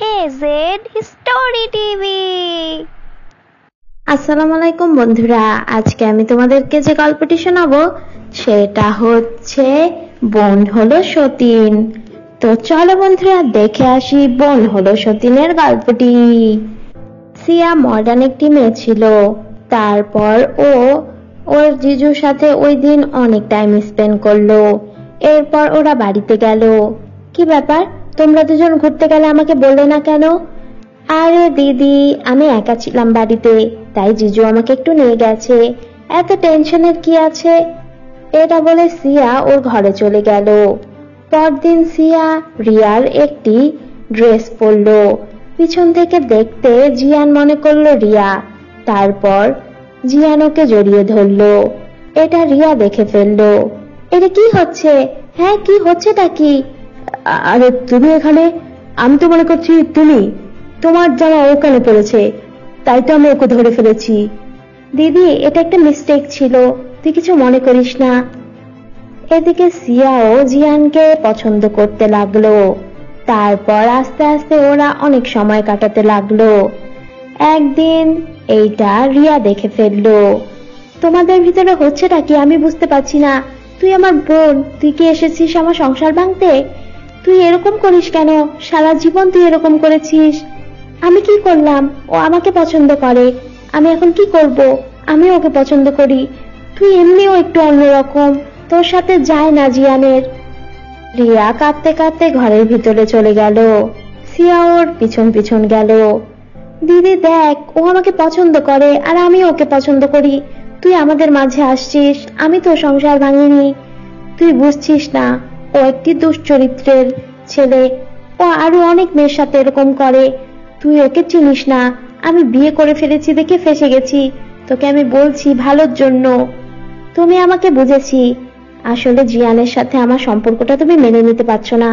AZ story TV. আসসালামু আলাইকুম বন্ধুরা, আজকে আমি তোমাদেরকে যে গল্পটি শোনাবো সেটা হচ্ছে বোন হলো সতীন। তো চলো বন্ধুরা দেখে আসি বোন হলো সতীনের গল্পটি। সিয়া মডার্ন একটি মেয়ে ছিল। তারপর ওর জিজুর সাথে ওই দিন অনেক টাইম স্পেন্ড করলো। এরপর ওরা বাড়িতে গেল। কি ব্যাপার, তোমরা দুজন ঘুরতে গেলে আমাকে বললে না কেন? আরে দিদি, আমি একা ছিলাম বাড়িতে, তাই জিজু আমাকে একটু নিয়ে গেছে। এত টেনশনের কি আছে? এটা বলে সিয়া ওর ঘরে চলে গেল। পরদিন সিয়া রিয়ার একটি ড্রেস পরলো। পিছন থেকে দেখতে জিয়ান মনে করলো রিয়া। তারপর জিয়ান ওকে জড়িয়ে ধরলো। এটা রিয়া দেখে ফেললো। এটা কি হচ্ছে? হ্যাঁ, কি হচ্ছেটা কি? আরে তুমি এখানে? আমি তো মনে করছি তুমি। তোমার জামা ওখানে পড়েছে, তাই তো আমি ওকে ধরে ফেলেছি। দিদি, এটা একটা মিস্টেক ছিল, তুই কিছু মনে করিস না। এদিকে সিয়াও জিয়ানকে পছন্দ করতে লাগলো। তারপর আস্তে আস্তে ওরা অনেক সময় কাটাতে লাগলো। একদিন এইটা রিয়া দেখে ফেললো। তোমাদের ভিতরে হচ্ছেটা কি আমি বুঝতে পারছি না। তুই আমার বোন, তুই কি এসেছিস আমার সংসার ভাঙতে? তুই এরকম করিস কেন? সারা জীবন তুই এরকম করেছিস। আমি কি করলাম? ও আমাকে পছন্দ করে, আমি এখন কি করব? আমি ওকে পছন্দ করি। তুই এমনিও একটু অন্যরকম, তোর সাথে যায় না জিয়ানের। রিয়া কাঁদতে কাঁদতে ঘরের ভিতরে চলে গেল। সিয়া ওর পিছন পিছন গেল। দিদি দেখ, ও আমাকে পছন্দ করে আর আমি ওকে পছন্দ করি। তুই আমাদের মাঝে আসছিস, আমি তো সংসার ভাঙিনি। তুই বুঝছিস না, ও একটি দুশ্চরিত্রের ছেলে। ও আরো অনেক মেয়ের সাথে এরকম করে। তুই ওকে চিনিস না। আমি বিয়ে করে ফেলেছি দেখে ফেসে গেছি। তোকে আমি বলছি ভালোর জন্য। তুমি আমাকে বুঝেছি। আসলে জিয়ানের সাথে আমার সম্পর্কটা তুমি মেনে নিতে পারছো না।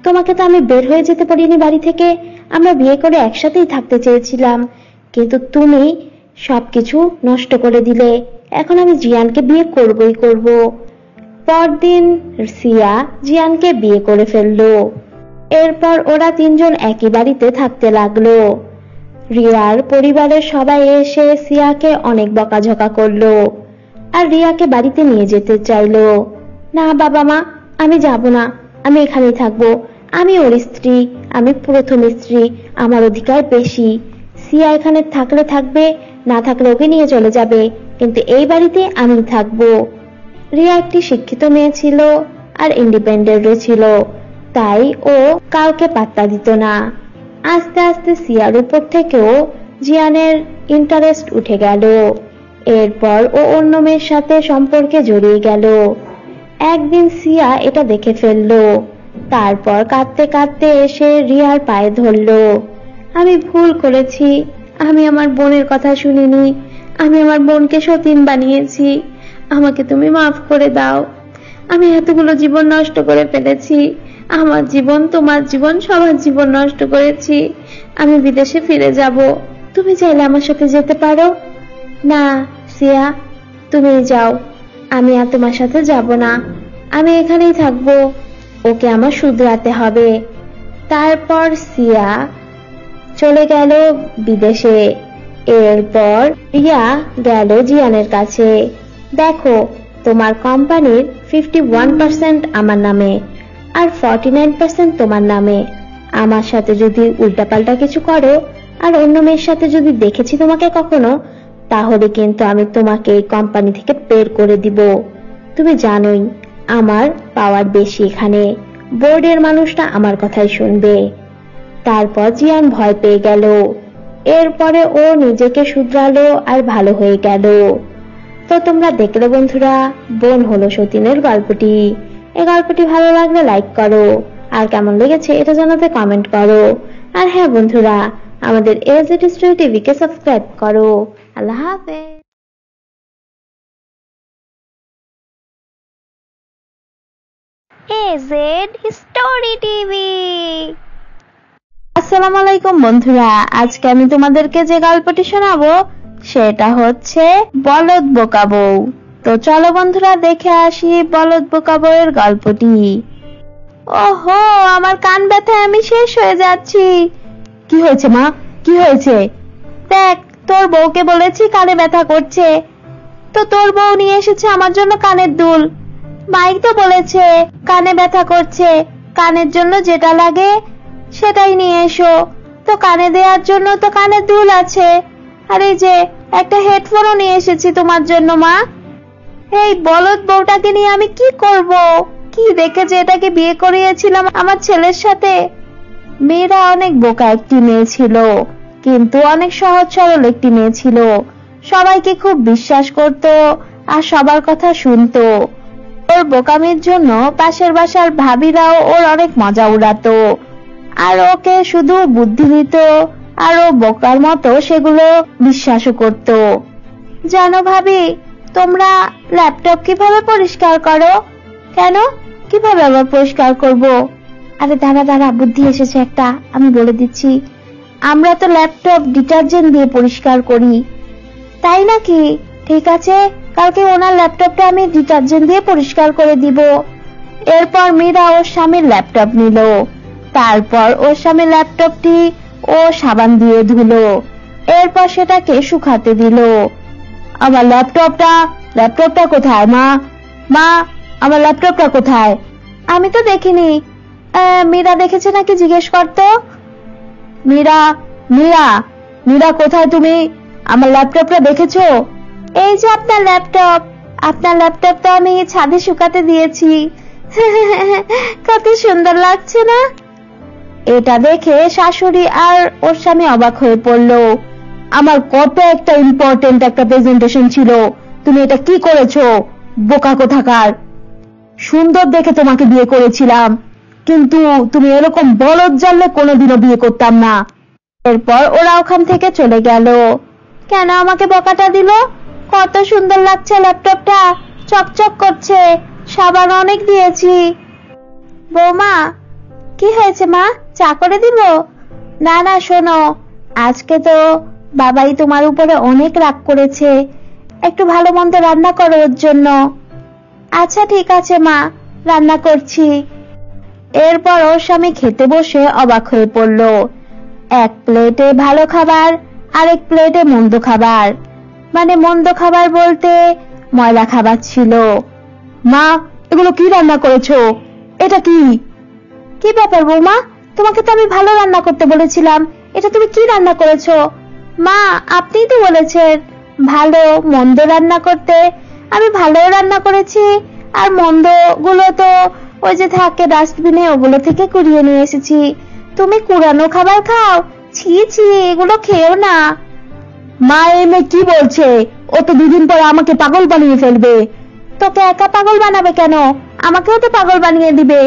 তোমাকে তো আমি বের হয়ে যেতে পারিনি বাড়ি থেকে। আমরা বিয়ে করে একসাথেই থাকতে চেয়েছিলাম, কিন্তু তুমি সবকিছু নষ্ট করে দিলে। এখন আমি জিয়ানকে বিয়ে করবই করব। পরদিন সিয়া জিয়ানকে বিয়ে করে ফেললো। এরপর ওরা তিনজন একই বাড়িতে থাকতে লাগলো। রিয়ার পরিবারের সবাই এসে সিয়াকে অনেক বকাঝকা করলো আর রিয়াকে বাড়িতে নিয়ে যেতে চাইলো। না বাবা মা, আমি যাব না, আমি এখানেই থাকবো। আমি ওর স্ত্রী, আমি প্রথম স্ত্রী, আমার অধিকার বেশি। সিয়া এখানে থাকলে থাকবে, না থাকলে ওকে নিয়ে চলে যাবে, কিন্তু এই বাড়িতে আমি থাকবো। রিয়া একটি শিক্ষিত মেয়ে ছিল আর ইন্ডিপেন্ডেন্টও ছিল, তাই ও কাউকে পাত্তা দিত না। আস্তে আস্তে সিয়ার উপর থেকেও জিয়ানের ইন্টারেস্ট উঠে গেল। এরপর ও অন্য মেয়ের সাথে সম্পর্কে জড়িয়ে গেল। একদিন সিয়া এটা দেখে ফেললো। তারপর কাঁদতে কাঁদতে এসে রিয়ার পায়ে ধরলো। আমি ভুল করেছি, আমি আমার বোনের কথা শুনিনি, আমি আমার বোনকে সতীন বানিয়েছি, আমাকে তুমি মাফ করে দাও। আমি এতগুলো জীবন নষ্ট করে ফেলেছি, আমার জীবন, তোমার জীবন, সবার জীবন নষ্ট করেছি। আমি বিদেশে ফিরে যাব, তুমি চাইলে আমার সাথে যেতে পারো। না সিয়া, তুমি যাও, আমি আর তোমার সাথে যাব না, আমি এখানেই থাকবো। ওকে আমার শুধরাতে হবে। তারপর সিয়া চলে গেল বিদেশে। এরপর রিয়া গেল জিয়ানের কাছে। দেখো, তোমার কোম্পানির 51% আমার নামে আর 49% তোমার নামে। আমার সাথে যদি উল্টাপাল্টা কিছু করো আর অন্য মেয়ের সাথে যদি দেখেছি তোমাকে কখনো, তাহলে কিন্তু আমি তোমাকে এই কোম্পানি থেকে বের করে দিব। তুমি জানোই আমার পাওয়ার বেশি এখানে, বোর্ডের মানুষটা আমার কথাই শুনবে। তারপর জিয়ান ভয় পেয়ে গেল। এরপরে ও নিজেকে শুধরালো আর ভালো হয়ে গেল। তো তোমরা দেখলে বন্ধুরা বোন হলো সতীনের গল্পটি। এই গল্পটি ভালো লাগলে লাইক করো, আর কেমন লেগেছে এটা জানাতে কমেন্ট করো। আর হ্যাঁ বন্ধুরা, আমাদের AZ স্টোরি টিভিকে সাবস্ক্রাইব করো। আল্লাহ হাফেজ। AZ story TV. আসসালামু আলাইকুম বন্ধুরা, আজকে আমি তোমাদেরকে যে গল্পটি শোনাবো সেটা হচ্ছে বলদ বোকা বউ। তো চলো বন্ধুরা দেখে আসি বলদ বোকা বউয়ের গল্পটি। ওহো, আমার কান ব্যথায় আমি শেষ হয়ে যাচ্ছি। কি হয়েছে মা, কি হয়েছে? দেখ, তোর বউকে বলেছি কানে ব্যথা করছে, তো তোর বউ নিয়ে এসেছে আমার জন্য কানের দুল। মাই তো বলেছে কানে ব্যথা করছে, কানের জন্য যেটা লাগে সেটাই নিয়ে এসো। তো কানে দেওয়ার জন্য তো কানের দুল আছে, আর এই যে একটা হেডফোনও নিয়ে এসেছি তোমার জন্য মা। এই বলদ বউটাকে নিয়ে আমি কি করব? কি দেখে যে এটাকে বিয়ে করিয়েছিলাম আমার ছেলের সাথে। মেয়েরা অনেক বোকা একটি মেয়ে ছিল, কিন্তু অনেক সহজ সরল একটি মেয়ে ছিল। সবাইকে খুব বিশ্বাস করত আর সবার কথা শুনতো। ওর বোকামির জন্য পাশের বাসার ভাবিরাও ওর অনেক মজা উড়াতো, আর ওকে শুধু বুদ্ধি দিত, আর ও বোকার মতো সেগুলো বিশ্বাসও করত। জানো ভাবি, তোমরা ল্যাপটপ কিভাবে পরিষ্কার করো? কেন, কিভাবে আবার পরিষ্কার করব? আরে দাঁড়া দাঁড়া, বুদ্ধি এসেছে একটা, আমি বলে দিচ্ছি। আমরা তো ল্যাপটপ ডিটারজেন্ট দিয়ে পরিষ্কার করি। তাই নাকি? ঠিক আছে, কালকে ওনার ল্যাপটপটা আমি ডিটারজেন্ট দিয়ে পরিষ্কার করে দিব। এরপর মীরা ওর স্বামীর ল্যাপটপ নিল, তারপর ওর স্বামীর ল্যাপটপটি ও সাবান দিয়ে ধুলো, এরপর সেটাকে শুকাতে দিল। আমার ল্যাপটপটা কোথায় মা? মা, আমার ল্যাপটপটা কোথায়? আমি তো দেখিনি। মীরা দেখেছে নাকি জিজ্ঞেস করতো। মীরা, মীরা, মীরা কোথায় তুমি? আমার ল্যাপটপটা দেখেছো? এই যে আপনার ল্যাপটপ। আপনার ল্যাপটপ তো আমি ছাদে শুকাতে দিয়েছি। কত সুন্দর লাগছে না? এটা দেখে শাশুড়ি আর ওর স্বামী অবাক হয়ে পড়লো। আমার কত একটা ইম্পর্টেন্ট একটা প্রেজেন্টেশন ছিল, তুমি এটা কি করেছো? বোকা কোথাকার! সুন্দর দেখে তোমাকে বিয়ে করেছিলাম, কিন্তু তুমি এরকম বলদ জানলে কোনোদিনও বিয়ে করতাম না। এরপর ওরা ওখান থেকে চলে গেল। কেন আমাকে বকাটা দিল? কত সুন্দর লাগছে ল্যাপটপটা, চকচক করছে, সাবান অনেক দিয়েছি। বৌমা, কি হয়েছে মা, চা করে দিব? না না, শোনো, আজকে তো বাবাই তোমার উপরে অনেক রাগ করেছে, একটু ভালো মন্দ রান্না করো ওর জন্য। আচ্ছা ঠিক আছে মা, রান্না করছি। এরপর ওর স্বামী খেতে বসে অবাক হয়ে পড়ল। এক প্লেটে ভালো খাবার, আরেক প্লেটে মন্দ খাবার, মানে মন্দ খাবার বলতে ময়লা খাবার ছিল। মা, এগুলো কি রান্না করেছো? এটা কি? কি ব্যাপার বৌমা, তোমাকে তো আমি ভালো রান্না করতে বলেছিলাম, এটা তুমি কি রান্না করেছো? মা, আপনিই তো বলেছেন ভালো মন্দ রান্না করতে, আমি ভালো রান্না করেছি, আর মন্দ গুলো তো ওই যে থাকে ডাস্টবিনে, ওগুলো থেকে কুড়িয়ে নিয়ে এসেছি। তুমি কুড়ানো খাবার খাও? ছি ছি, এগুলো খেও না। মা, এই মেয়ে কি বলছে? ও তো দুদিন পরে আমাকে পাগল বানিয়ে ফেলবে। তোকে একা পাগল বানাবে কেন, আমাকেও তো পাগল বানিয়ে দিবে।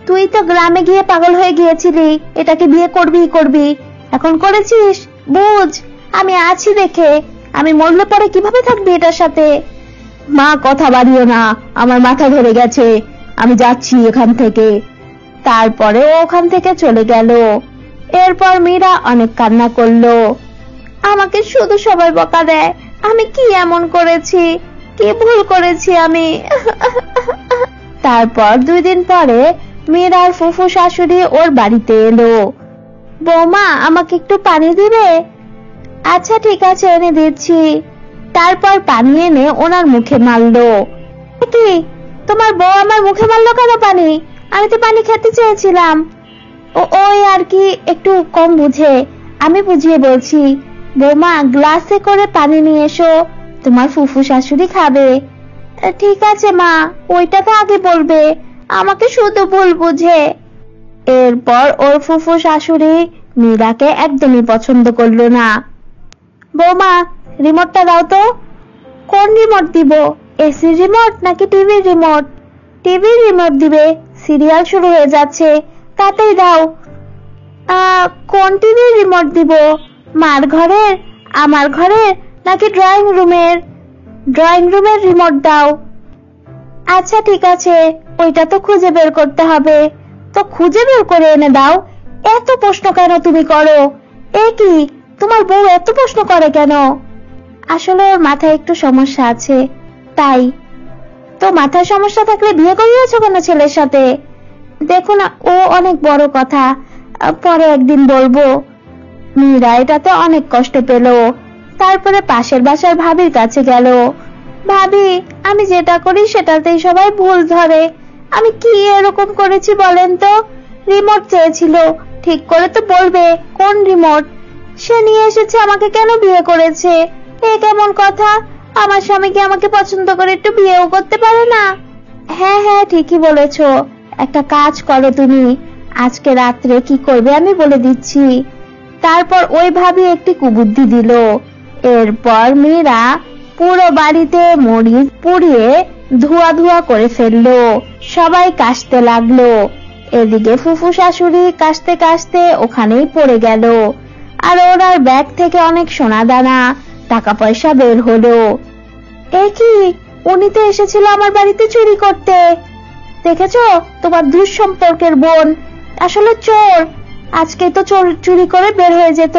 তুই তো গ্রামে গিয়ে পাগল হয়ে গিয়েছিলি, এটাকে বিয়ে করবি, এখন করেছিস, বুঝ। আমি আছি দেখে, আমি মরলে পরে কিভাবে থাকবি এটার সাথে? মা, কথা বাড়িও না, আমার মাথা ধরে গেছে, আমি যাচ্ছি এখান থেকে। তারপরে ও ওখান থেকে চলে গেল। এরপর মীরা অনেক কান্না করলো। আমাকে শুধু সবাই বকা দেয়, আমি কি এমন করেছি, কি ভুল করেছি আমি? তারপর 2 দিন পরে মীরার ফুফু শাশুড়ি ওর বাড়িতে এলো। বৌমা, আমাকে একটু পানি দিবে? আচ্ছা ঠিক আছে, এনে দিচ্ছি। তারপর পানি এনে ওনার মুখে মারলো। কি, তোমার বউ আমার মুখে মারলো কেন পানি? আমি তো পানি খেতে চেয়েছিলাম। ওই আর কি, একটু কম বুঝে, আমি বুঝিয়ে বলছি। বৌমা, গ্লাসে করে পানি নিয়ে এসো, তোমার ফুফু শাশুড়ি খাবে। ঠিক আছে মা, ওইটা তো আগে বলবে, আমাকে শুধু ভুল বুঝে। এরপর ওর ফুফু শাশুড়ি মীরাকে একদমই পছন্দ করলো না। বৌমা, রিমোটটা দাও তো। কোন রিমোট দিব, এসি রিমোট নাকি টিভির রিমোট? টিভির রিমোট দিবে, সিরিয়াল শুরু হয়ে যাচ্ছে, তাতেই দাও। কোন টিভির রিমোট দিব, মার ঘরের, আমার ঘরের নাকি ড্রয়িং রুমের? ড্রয়িং রুমের রিমোট দাও। আচ্ছা ঠিক আছে, ওইটা তো খুঁজে বের করতে হবে, তো খুঁজে বের করে এনে দাও। এত প্রশ্ন কেন তুমি করো? এ কি, তোমার বউ এত প্রশ্ন করে কেন? আসলে ওর মাথায় একটু সমস্যা আছে, তাই। তো মাথায় সমস্যা থাকলে বিয়ে করিয়েছো কেন ছেলের সাথে? দেখো না, ও অনেক বড় কথা, পরে একদিন বলবো। মীরা এটাতে অনেক কষ্ট পেল। তারপরে পাশের বাসার ভাবির কাছে গেল। ভাবি, আমি যেটা করি সেটাতেই সবাই ভুল ধরে। আমি কি এরকম করেছি বলেন তো? রিমোট চেয়েছিল, ঠিক করে তো বলবে কোন রিমোট। সে নিয়ে এসেছে, আমাকে কেন বিয়ে করেছে? এ কেমন কথা? আমার স্বামী কি আমাকে পছন্দ করে একটু বিয়েও করতে পারে না? হ্যাঁ হ্যাঁ, ঠিকই বলেছো। একটা কাজ করো তুমি, আজকে রাত্রে কি করবে আমি বলে দিচ্ছি। তারপর ওই ভাবি একটি কুবুদ্ধি দিল। এরপর মীরা পুরো বাড়িতে মরিচ পুড়িয়ে ধোঁয়া ধোঁয়া করে ফেললো। সবাই কাশতে লাগলো। এদিকে ফুফু শাশুড়ি কাশতে কাশতে ওখানেই পড়ে গেল। আর ওনার ব্যাগ থেকে অনেক সোনা দানা টাকা পয়সা বের হলো। এ কি, উনি তো এসেছিল আমার বাড়িতে চুরি করতে। দেখেছো, তোমার দুঃসম্পর্কের বোন আসলে চোর। আজকে তো চুরি করে বের হয়ে যেত।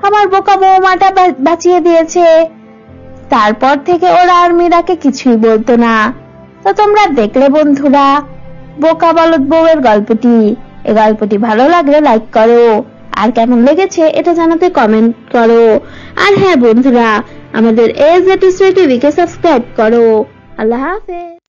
আমার বোকা বৌমাটা বাঁচিয়ে দিয়েছে। তারপর থেকে ওরা আর মীরাকে কিছুই বলতো না। তো তোমরা দেখলে বন্ধুরা, বোকা বলদ বউয়ের গল্পটি। এই গল্পটি ভালো লাগলে লাইক করো, আর কেমন লেগেছে এটা জানাতে কমেন্ট করো। আর হ্যাঁ বন্ধুরা, আমাদের AZT টিভিকে সাবস্ক্রাইব করো। আল্লাহ হাফেজ।